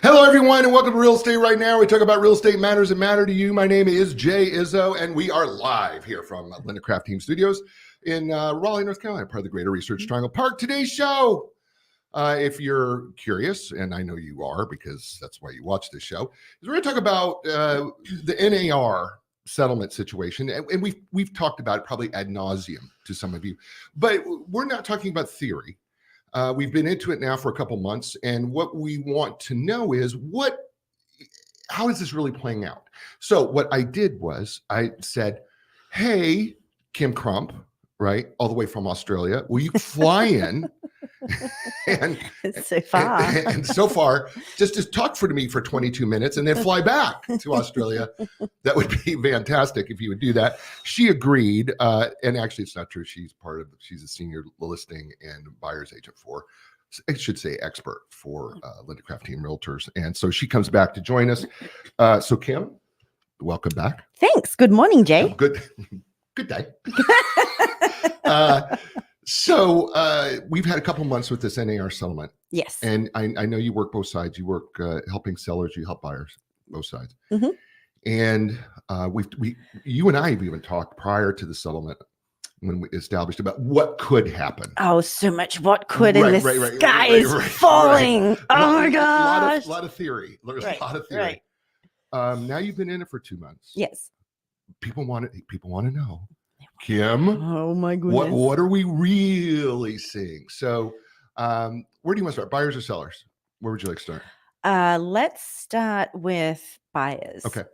Hello, everyone, and welcome to Real Estate Right Now. We talk about real estate matters that matter to you. My name is Jay Izzo, and we are live here from Linda Craft Team Studios in Raleigh, North Carolina, part of the Greater Research Triangle Park. Today's show, if you're curious, and I know you are because that's why you watch this show, is we're going to talk about the NAR settlement situation, and we've talked about it probably ad nauseum to some of you, but we're not talking about theory. We've been into it now for a couple months, and what we want to know is how is this really playing out? So what I did was I said, hey, Kim Crump, right, all the way from Australia, will you fly in and so far and so far just talk for me for 22 minutes and then fly back to Australia? That would be fantastic if you would do that. She agreed, and actually it's not true. She's a senior listing and buyer's agent for, I should say expert for Linda Craft Team Realtors, and so she comes back to join us. So Kim, welcome back. Thanks. Good morning, Jay. Good day. So we've had a couple months with this NAR settlement. Yes. And I know you work both sides. You work helping sellers, you help buyers, both sides. Mm-hmm. And you and I have even talked prior to the settlement when we established about what could happen. Oh, so much what could, and the sky is falling. Right. Oh my gosh. A lot of theory. There's a lot of theory. Right. Now you've been in it for 2 months. Yes. People want to know. Kim, oh my goodness, what are we really seeing? So where do you want to start, buyers or sellers? Where would you like to start? Let's start with buyers. Okay.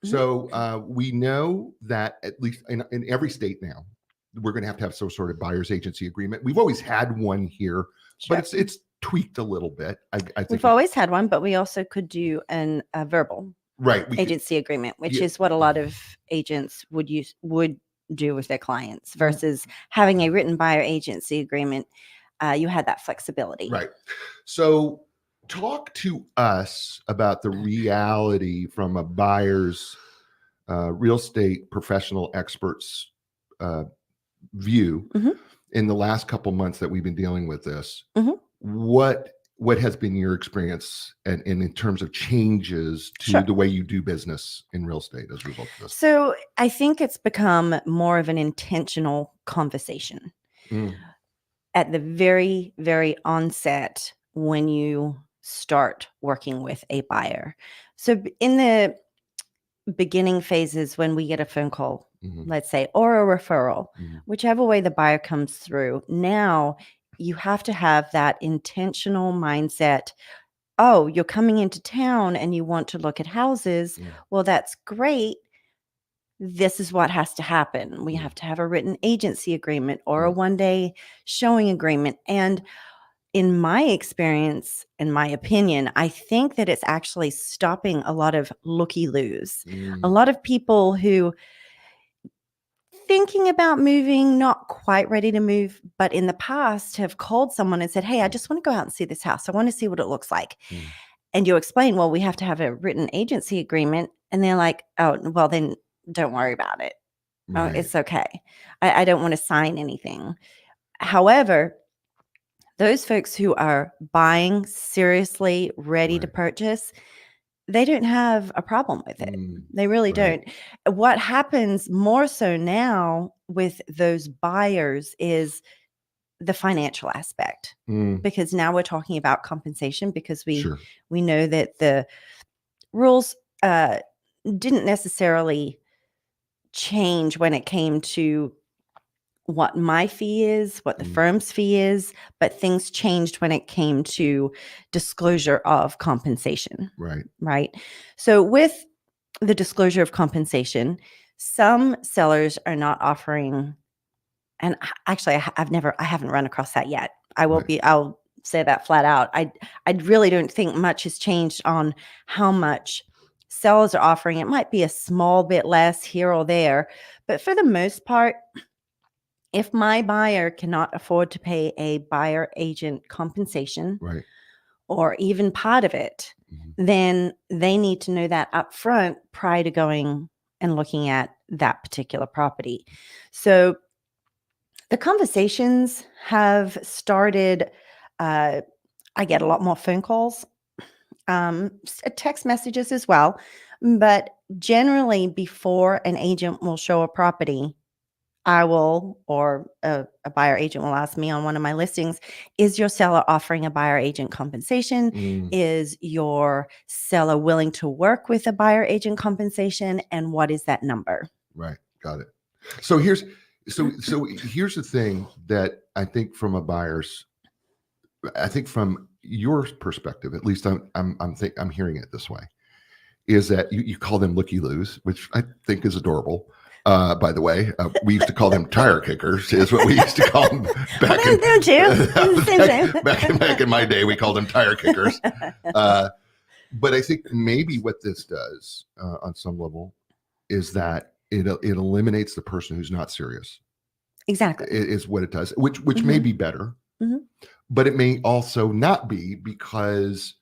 So we know that at least in every state now, we're going to have some sort of buyer's agency agreement. We've always had one here, sure, but it's tweaked a little bit. I think we've always had one, but we also could do a verbal agency agreement, which is what a lot of agents would do with their clients versus having a written buyer agency agreement. You had that flexibility. Right. So talk to us about the reality from a buyer's real estate professional expert's view. Mm-hmm. In the last couple months that we've been dealing with this. Mm-hmm. What has been your experience and in terms of changes to the way you do business in real estate as a result of this? So I think it's become more of an intentional conversation at the very, very onset when you start working with a buyer. So in the beginning phases, when we get a phone call, let's say, or a referral, whichever way the buyer comes through, now you have to have that intentional mindset. Oh, you're coming into town and you want to look at houses. Well, that's great. This is what has to happen. We have to have a written agency agreement or a one-day showing agreement. And in my experience, in my opinion, I think that it's actually stopping a lot of looky-loos. A lot of people who thinking about moving, not quite ready to move, but in the past have called someone and said, hey, I just want to go out and see this house. I want to see what it looks like. And you explain, well, we have to have a written agency agreement. And they're like, oh, well, then don't worry about it. Right. Oh, it's okay. I don't want to sign anything. However, those folks who are buying seriously, ready to purchase, they don't have a problem with it. They really don't. What happens more so now with those buyers is the financial aspect, because now we're talking about compensation, because we know that the rules didn't necessarily change when it came to what my fee is, what the firm's fee is, but things changed when it came to disclosure of compensation. Right. So with the disclosure of compensation, some sellers are not offering, and actually I haven't run across that yet. I'll say that flat out. I really don't think much has changed on how much sellers are offering. It might be a small bit less here or there, but for the most part, if my buyer cannot afford to pay a buyer agent compensation, or even part of it, then they need to know that up front prior to going and looking at that particular property. So the conversations have started. I get a lot more phone calls. text messages as well. But generally, before an agent will show a property, I will, or a buyer agent will ask me on one of my listings, is your seller offering a buyer agent compensation? Mm, Is your seller willing to work with a buyer agent compensation? And what is that number? right. Got it. So here's here's the thing that I think from from your perspective, at least I'm hearing it this way, is that you call them looky-loos, which I think is adorable. By the way, we used to call them tire kickers, is what we used to call them back in, Them too. back in my day. We called them tire kickers. But I think maybe what this does on some level is that it eliminates the person who's not serious. Exactly. Is what it does, which may be better, but it may also not be, because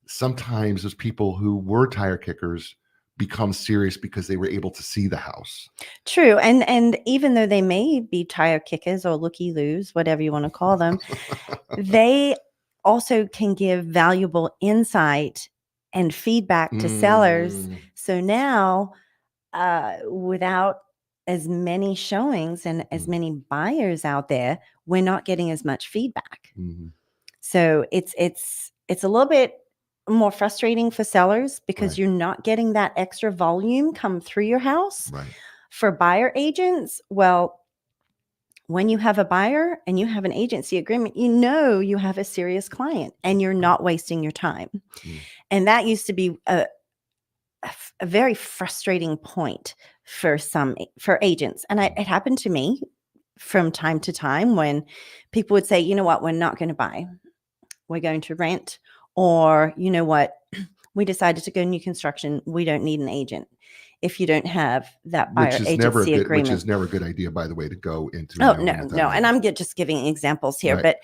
sometimes those people who were tire kickers become serious because they were able to see the house. True. And even though they may be tire kickers or looky-loos, whatever you want to call them, they also can give valuable insight and feedback to sellers. So now, without as many showings and as many buyers out there, we're not getting as much feedback. So it's a little bit more frustrating for sellers because Right. you're not getting that extra volume come through your house. Right. For buyer agents, well, when you have a buyer and you have an agency agreement, you know you have a serious client and you're not wasting your time. And that used to be a very frustrating point for agents. And it happened to me from time to time when people would say, you know what, we're not going to buy. We're going to rent. Or, you know what, we decided to go new construction. We don't need an agent. If you don't have that buyer agency agreement. Which is never a good idea, by the way, to go into. Oh, no. And I'm just giving examples here. Right. But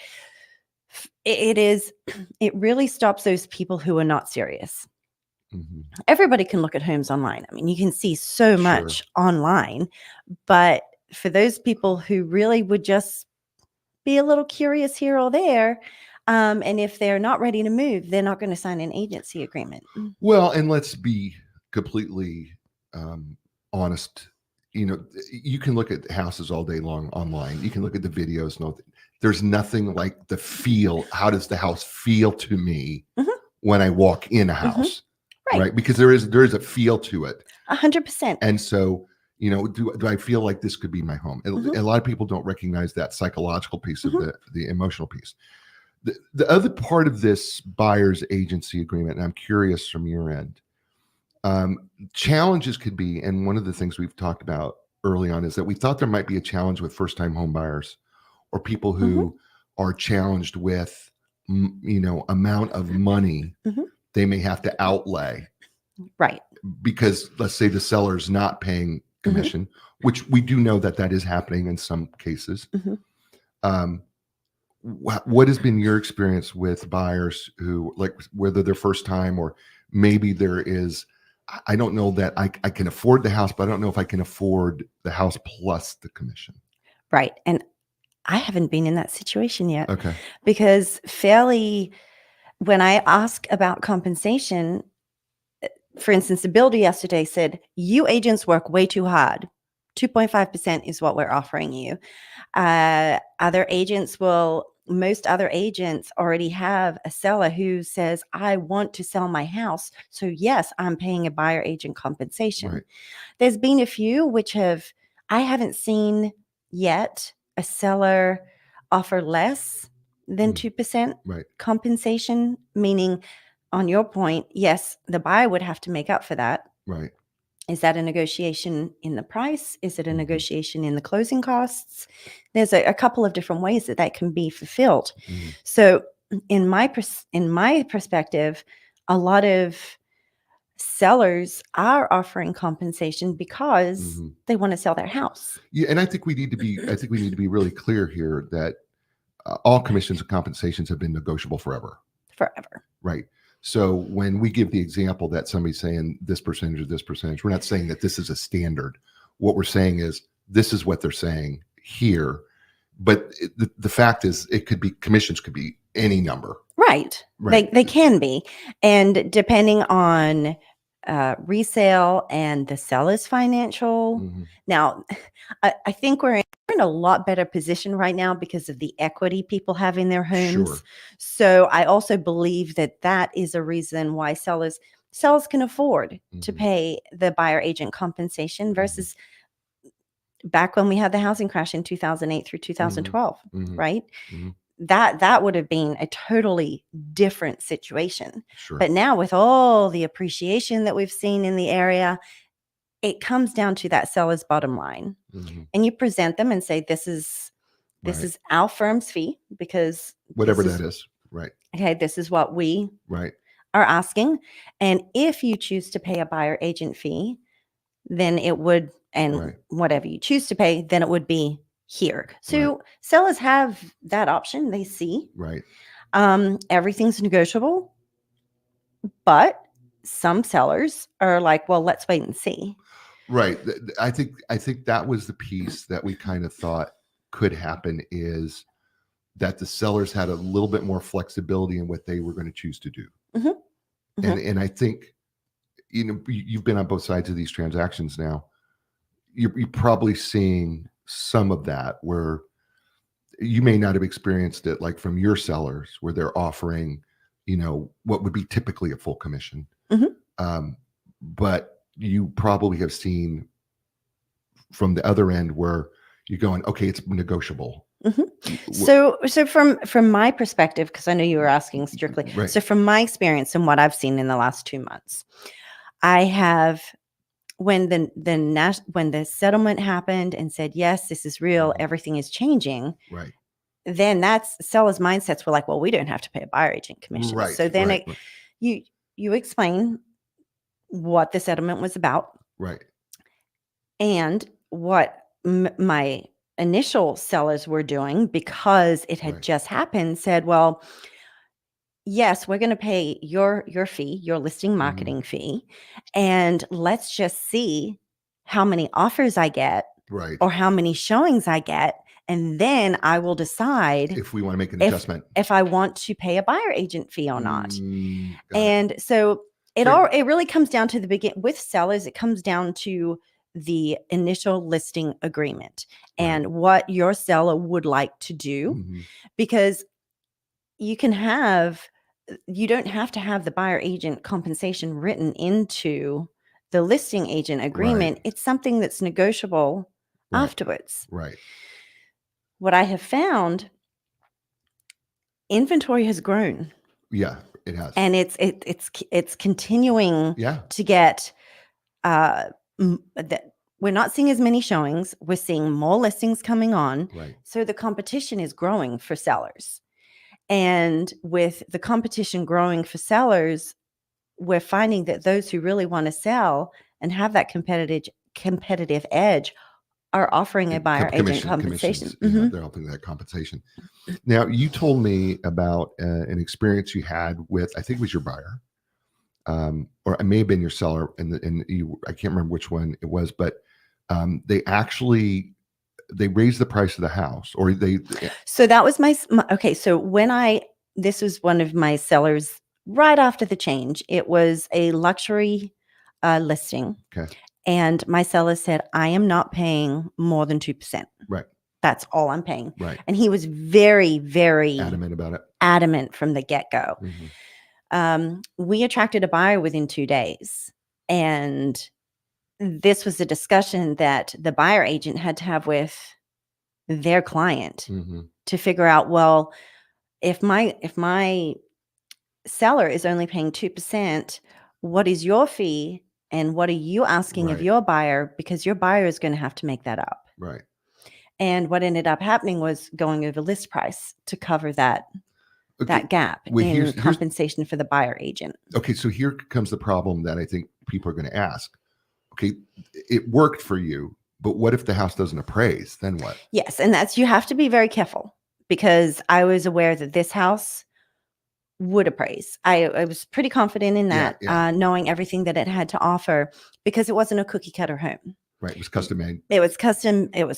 it really stops those people who are not serious. Everybody can look at homes online. I mean, you can see so much online. But for those people who really would just be a little curious here or there, and if they're not ready to move, they're not going to sign an agency agreement. Well, and let's be completely honest. You know, you can look at houses all day long online. You can look at the videos. There's nothing like the feel. How does the house feel to me when I walk in a house? Right. Because there is a feel to it. 100%. And so, you know, do I feel like this could be my home? A lot of people don't recognize that psychological piece of the emotional piece. The other part of this buyer's agency agreement, and I'm curious from your end, challenges could be, and one of the things we've talked about early on is that we thought there might be a challenge with first-time home buyers or people who are challenged with, amount of money they may have to outlay. Right. Because let's say the seller's not paying commission, which we do know that is happening in some cases. What has been your experience with buyers who, like, whether they're first time or maybe there is, I don't know that I can afford the house, but I don't know if I can afford the house plus the commission. Right. And I haven't been in that situation yet. Okay. Because when I ask about compensation, for instance, the builder yesterday said, you agents work way too hard. 2.5% is what we're offering you. Most other agents already have a seller who says, I want to sell my house. So yes, I'm paying a buyer agent compensation. Right. There's been a few I haven't seen yet a seller offer less than 2% compensation, meaning on your point, yes, the buyer would have to make up for that. Right. Is that a negotiation in the price? Is it a negotiation in the closing costs? There's a couple of different ways that can be fulfilled. So in my perspective, a lot of sellers are offering compensation because they want to sell their house. Yeah, and I think we need to be really clear here that all commissions and compensations have been negotiable forever. Forever. Right. So when we give the example that somebody's saying this percentage or this percentage, we're not saying that this is a standard. What we're saying is this is what they're saying here. but the fact is, it could be commissions could be any number. Right. Right. They can be. And depending on resale and the seller's financial. Mhm. Now, I think we're in a lot better position right now because of the equity people have in their homes. Sure. So I also believe that that is a reason why sellers can afford to Mhm. pay the buyer agent compensation versus back when we had the housing crash in 2008 through 2012, Mhm. right? Mhm. That would have been a totally different situation. Sure. But now with all the appreciation that we've seen in the area, it comes down to that seller's bottom line. Mhm. And you present them and say, this is Right. our firm's fee because Whatever this that is is. Right. okay, this is what we Right. are asking. And if you choose to pay a buyer agent fee, then it would, and Right. whatever you choose to pay, then it would be here. So Right. sellers have that option. They see Right. everything's negotiable, but some sellers are like, well, let's wait and see. Right. I think that was the piece that we kind of thought could happen, is that the sellers had a little bit more flexibility in what they were going to choose to do. Mhm. And I think, you've been on both sides of these transactions now. You're probably seeing some of that where you may not have experienced it, like from your sellers, where they're offering, what would be typically a full commission. Mhm. But you probably have seen from the other end where you're going, okay, it's negotiable. So from my perspective, because I know you were asking strictly, Right. so from my experience and what I've seen in the last 2 months, I have when the settlement happened and said, yes, this is real, everything is changing, Right. then that's sellers' mindsets were like, well, we don't have to pay a buyer agent commission. Right. So then Right. you explain what the settlement was about Right. and what my initial sellers were doing, because it had Right. just happened, said, well, yes, we're going to pay your fee, your listing marketing fee, and let's just see how many offers I get Right. or how many showings I get, and then I will decide If we want to make an adjustment. if I want to pay a buyer agent fee or not. Got it. And so it really comes down to the begin with sellers. It comes down to the initial listing agreement and what your seller would like to do, Mhm. because you don't have to have the buyer agent compensation written into the listing agent agreement. Right. It's something that's negotiable Right. afterwards. Right. What I have found, inventory has grown. Yeah, it has. And it's continuing Yeah. to get that we're not seeing as many showings. We're seeing more listings coming on. Right. So the competition is growing for sellers. And with the competition growing for sellers, we're finding that those who really want to sell and have that competitive edge are offering a buyer agent compensation. Yeah, they're offering that compensation. Now, you told me about an experience you had with, I think it was your buyer, or it may have been your seller, and I can't remember which one it was, but they raised the price of the house, or So that was okay. So this was one of my sellers right after the change. It was a luxury listing. Okay. And my seller said, I am not paying more than 2%. Right. That's all I'm paying. Right. And he was very, very adamant about it. Adamant from the get-go. We attracted a buyer within 2 days. And this was a discussion that the buyer agent had to have with their client to figure out, well, if my seller is only paying 2%, what is your fee and what are you asking of your buyer? Because your buyer is going to have to make that up. Right. And what ended up happening was going over list price to cover that gap in compensation for the buyer agent. Okay, so here comes the problem that I think people are going to ask. Okay, it worked for you, but what if the house doesn't appraise? Then what? Yes, and you have to be very careful, because I was aware that this house would appraise. I was pretty confident in that, knowing everything that it had to offer, because it wasn't a cookie cutter home. Right. It was custom made. It was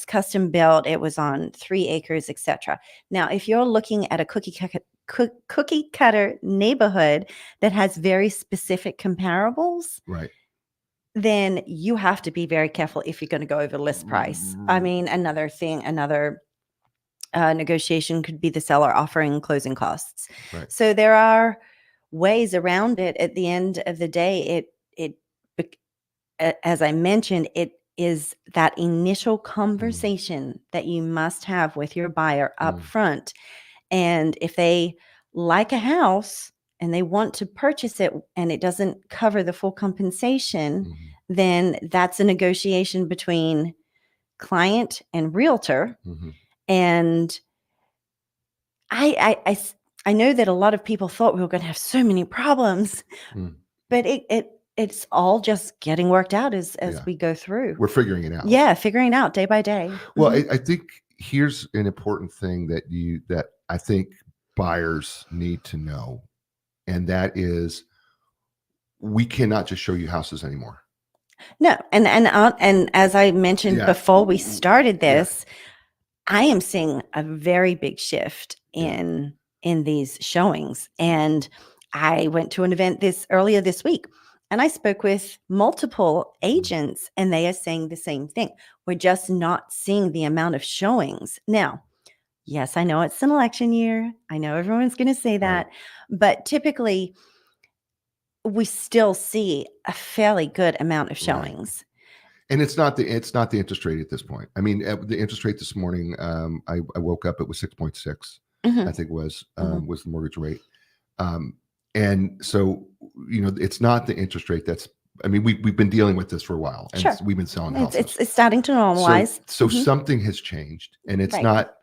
custom built. It was on 3 acres, etc. Now, if you're looking at a cookie cutter neighborhood that has very specific comparables, Right. then you have to be very careful if you're going to go over list price. I mean, another negotiation could be the seller offering closing costs. Right. So there are ways around it. At the end of the day, as I mentioned, it is that initial conversation that you must have with your buyer up front. And if they like a house and they want to purchase it and it doesn't cover the full compensation, then that's a negotiation between client and realtor. And I know that a lot of people thought we were going to have so many problems, but it's all just getting worked out as we go through. We're figuring it out. Yeah, figuring it out day by day. Well, I think here's an important thing that I think buyers need to know, and that is we cannot just show you houses anymore. No, and as I mentioned before we started this, I am seeing a very big shift in these showings. And I went to an event earlier this week, and I spoke with multiple agents, and they are saying the same thing. We're just not seeing the amount of showings. Now, yes, I know it's an election year. I know everyone's going to say that, but typically we still see a fairly good amount of showings. And it's not the interest rate at this point. I mean, the interest rate this morning, I woke up, it was 6.6, I think was the mortgage rate. And so, it's not the interest rate we've been dealing with this for a while, and we've been selling houses. It's starting to normalize. So something has changed, and it's not,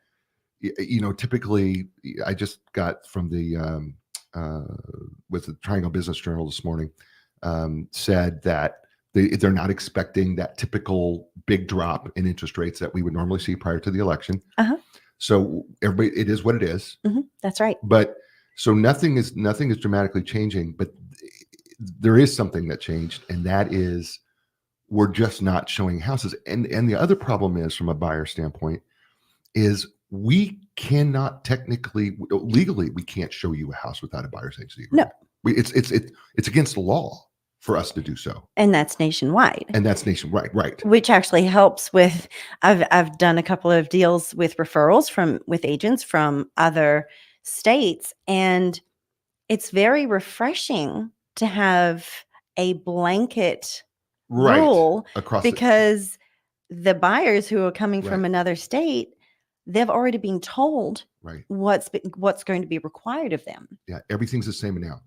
typically I just got from the, with the Triangle Business Journal this morning, said that they're not expecting that typical big drop in interest rates that we would normally see prior to the election. So everybody, it is what it is. That's right. But so nothing is dramatically changing, but there is something that changed, and that is we're just not showing houses. And the other problem is, from a buyer standpoint, is we cannot legally, we can't show you a house without a buyer's agency agreement. No, it's against the law for us to do so. And that's nationwide. Right. Which actually helps with, I've done a couple of deals with referrals with agents from other states, and it's very refreshing to have a blanket rule across, because the buyers who are coming from another state, they've already been told what's going to be required of them. Yeah, everything's the same now.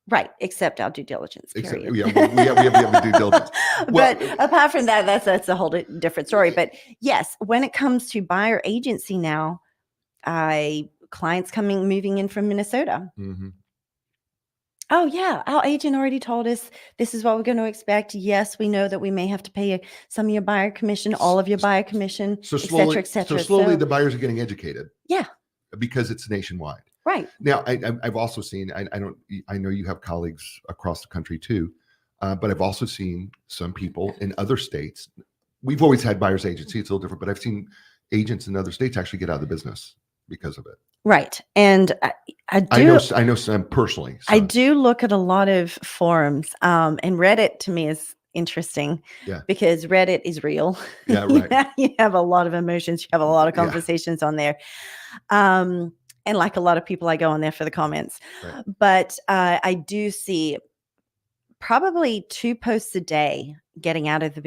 Right, except our due diligence. Period. We have the due diligence. But apart from that, that's a whole different story. But yes, when it comes to buyer agency now, clients moving in from Minnesota. Oh yeah, our agent already told us this is what we're going to expect. Yes, we know that we may have to pay some of your buyer commission, all of your buyer commission, et cetera, et cetera. So slowly the buyers are getting educated. Yeah. Because it's nationwide. Right. Now, I've also seen, I know you have colleagues across the country too, but I've also seen some people in other states. We've always had buyer's agency. It's a little different, but I've seen agents in other states actually get out of the business because of it. Right. And I know some personally. So. I do look at a lot of forums, and Reddit to me is interesting because Reddit is real. Yeah, right. You have a lot of emotions. You have a lot of conversations on there. And like a lot of people, I go on there for the comments. Right. But I do see probably 2 posts a day getting out of the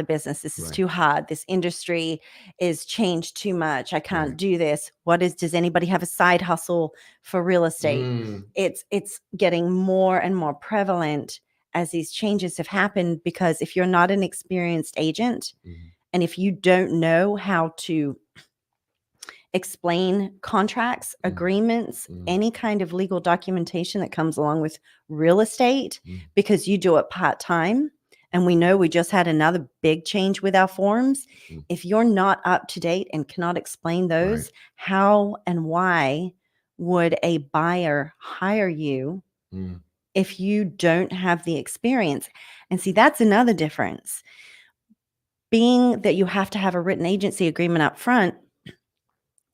business. This is too hard. This industry is changed too much. I can't do this. Does anybody have a side hustle for real estate? It's getting more and more prevalent as these changes have happened, because if you're not an experienced agent and if you don't know how to explain contracts, agreements, any kind of legal documentation that comes along with real estate, because you do it part-time. And we know we just had another big change with our forms. If you're not up to date and cannot explain those, how and why would a buyer hire you if you don't have the experience? And see, that's another difference. being that you have to have a written agency agreement up front,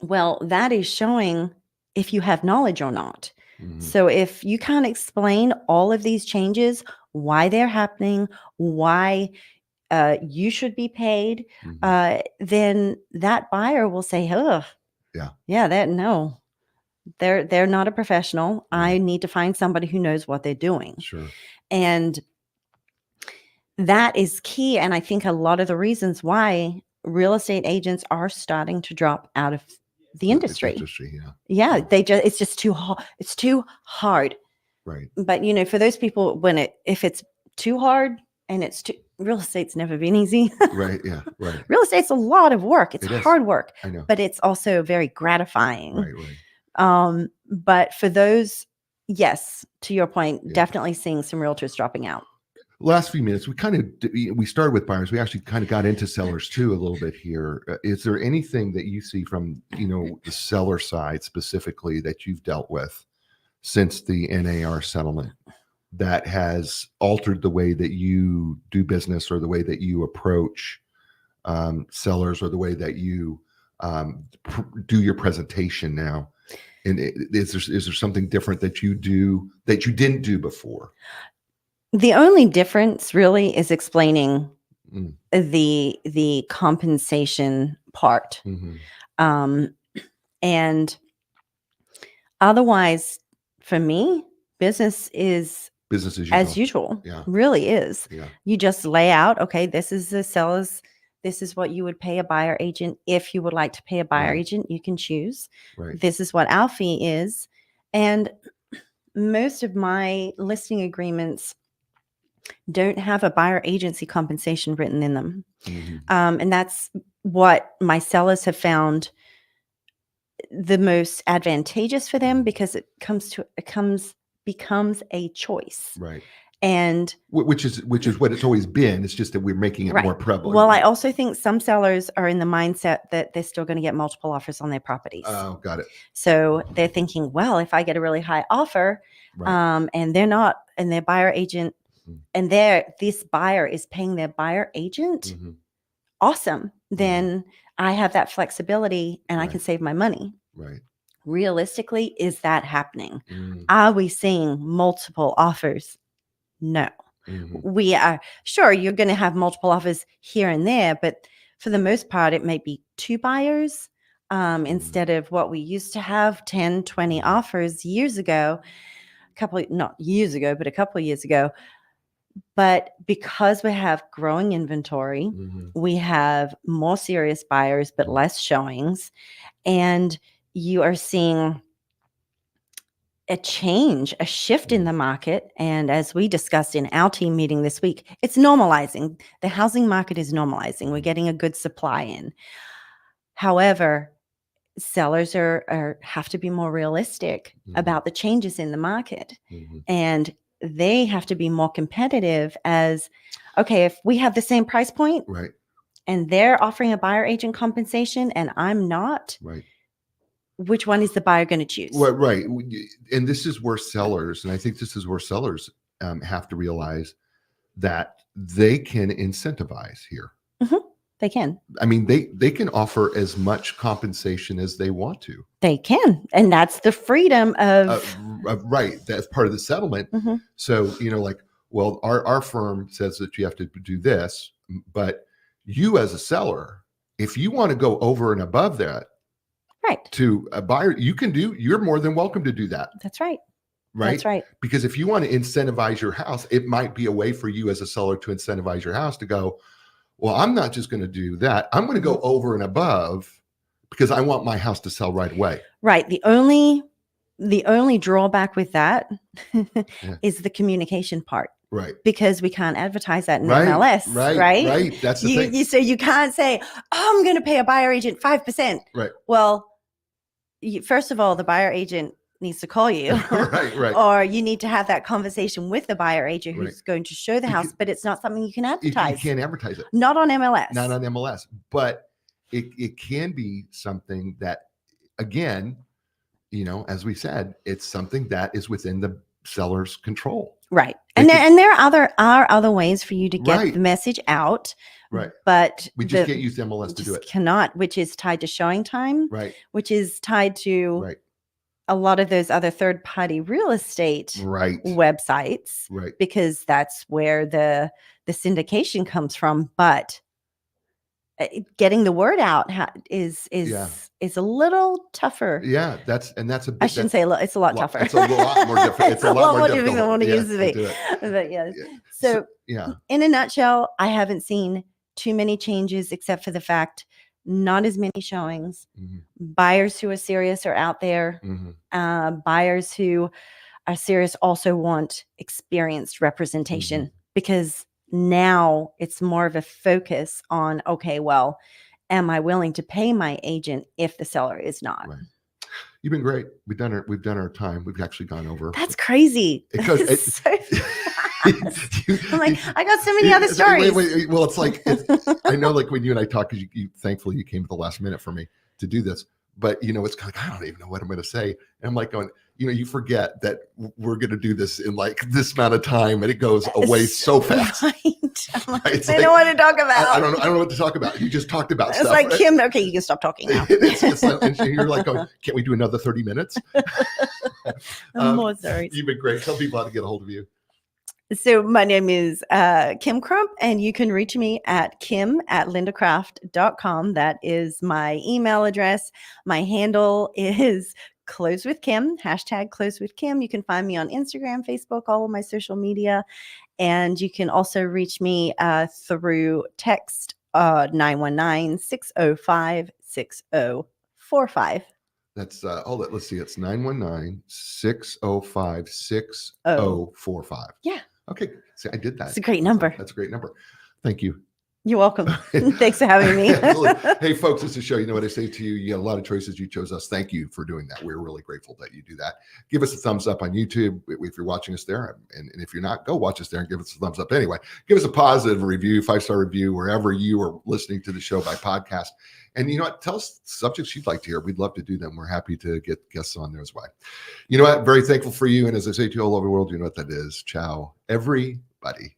well, that is showing if you have knowledge or not. Mhm. So if you can't explain all of these changes, why they're happening, why you should be paid, Mhm. then that buyer will say, "Oh, yeah, that no, they're not a professional. I Right. need to find somebody who knows what they're doing." Sure. And that is key. And I think a lot of the reasons why real estate agents are starting to drop out of the industry. Yeah. Yeah, it's just too hard. It's too hard. Right. But for those people, if it's too hard and it's too, real estate's never been easy. Right. Yeah. Right. Real estate's a lot of work. It's It is. hard work, I know. but it's also very gratifying. Right. Right. But for those, yes, to your point, Yeah. definitely seeing some realtors dropping out. Last few minutes, we started with buyers. We actually kind of got into sellers too a little bit here. Is there anything that you see from the seller side specifically that you've dealt with since the NAR settlement that has altered the way that you do business or the way that you approach sellers or the way that you do your presentation now? And is there something different that you do that you didn't do before? The only difference really is explaining Mm. the compensation part. Mhm. And otherwise, for me, business is Business as usual. Yeah. Really is. Yeah. You just lay out, okay, this is the seller's, this is what you would pay a buyer agent. If you would like to pay a buyer Right. agent, you can choose. Right. This is what our fee is. And most of my listing agreements don't have a buyer agency compensation written in them. Mhm. And that's what my sellers have found the most advantageous for them, because it becomes a choice. Right. And Which is what it's always been. It's just that we're making it Right. more prevalent. Well, I also think some sellers are in the mindset that they're still going to get multiple offers on their properties. Oh, got it. So they're thinking, well, if I get a really high offer, Right. and they're not, and their buyer agent, Mhm. and this buyer is paying their buyer agent, Mhm. awesome. Then I have that flexibility and I Right. can save my money. Right. Realistically, is that happening? Mm. Are we seeing multiple offers? No. Mhm. We are sure you're going to have multiple offers here and there, but for the most part, it may be 2 buyers instead of what we used to have 10, 20 offers years ago, not years ago, but a couple of years ago. But because we have growing inventory, Mhm. we have more serious buyers, but less showings, and you are seeing a shift in the market. And as we discussed in our team meeting this week, it's normalizing. The housing market is normalizing. We're getting a good supply in. However, sellers have to be more realistic about the changes in the market. Mhm. And they have to be more competitive as, okay, if we have the same price point Right. and they're offering a buyer agent compensation and I'm not, Right. which one is the buyer going to choose? Well, right. And this is where sellers, and I think this is where sellers have to realize that they can incentivize here. They can. I mean, they can offer as much compensation as they want to. They can. And that's the freedom of Right. That's part of the settlement. Mhm. So, like, well, our firm says that you have to do this, but you as a seller, if you want to go over and above that right. to a buyer, you're more than welcome to do that. That's right. Right. That's right. Because if you want to incentivize your house, it might be a way for you as a seller to incentivize your house to go, well, I'm not just going to do that. I'm going to go over and above because I want my house to sell right away. Right. The only drawback with that is the communication part. Right. Because we can't advertise that in Right, MLS. right. That's the thing. So you can't say, oh, I'm going to pay a buyer agent 5%. Right. Well, first of all, the buyer agent needs to call you. Right. Or you need to have that conversation with the buyer agent who's going to show the house, but it's not something you can advertise. You can't advertise it. Not on MLS. Not on MLS. But it can be something that, again, as we said, it's something that is within the seller's control. Right. And there are other ways for you to get the message out Right. But We just can't use MLS to do just it. cannot, which is tied to showing time, Right. which is tied to Right. a lot of those other third-party real estate Right. websites, Right. because that's where the syndication comes from. But getting the word out is a little tougher. Yeah, that's a bit, I shouldn't say it's a lot tougher. It's a lot more different. It's a lot more difficult than what it used to be. do it. But yes. Yeah. So Yeah. in a nutshell, I haven't seen too many changes except for the fact not as many showings. Mhm. Buyers who are serious are out there. Mhm. Buyers who are serious also want experienced representation, because now it's more of a focus on, okay, well, am I willing to pay my agent if the seller is not? Right. You've been great. We've done our time. We've actually gone over. That's crazy. Because I'm like, I got so many other stories. Wait. Well, it's like, I know, like when you and I talk, because you thankfully you came at the last minute for me to do this. But it's kind of like, I don't even know what I'm going to say. And I'm like going, you forget that we're going to do this in like this amount of time, and it goes away so fast. Right. I'm like, Right? I don't know what to talk about. I don't know what to talk about. You just talked about it's stuff. Like, Kim, okay, you can stop talking now. It's like, and you're like, going, can't we do another 30 minutes? More stories. You've been great. Tell people how to get a hold of you. So my name is Kim Crump, and you can reach me at kim@lindacraft.com. That is my email address. My handle is Close with Kim, #Close with Kim. You can find me on Instagram, Facebook, all of my social media. And you can also reach me through text 919-605-6045. That's let's see, it's 919-605-6045. Yeah. Okay. See, I did that. It's a great number. That's a great number. Thank you. You're welcome. Thanks for having me. Hey, folks, this is a show. You know what I say to you? You got a lot of choices. You chose us. Thank you for doing that. We're really grateful that you do that. Give us a thumbs up on YouTube if you're watching us there. And if you're not, go watch us there and give us a thumbs up anyway. Give us a positive review, 5-star review, wherever you are listening to the show by podcast. And you know what? Tell us subjects you'd like to hear. We'd love to do them. We're happy to get guests on there as well. You know what? Very thankful for you. And as I say to you all over the world, you know what that is. Ciao, everybody.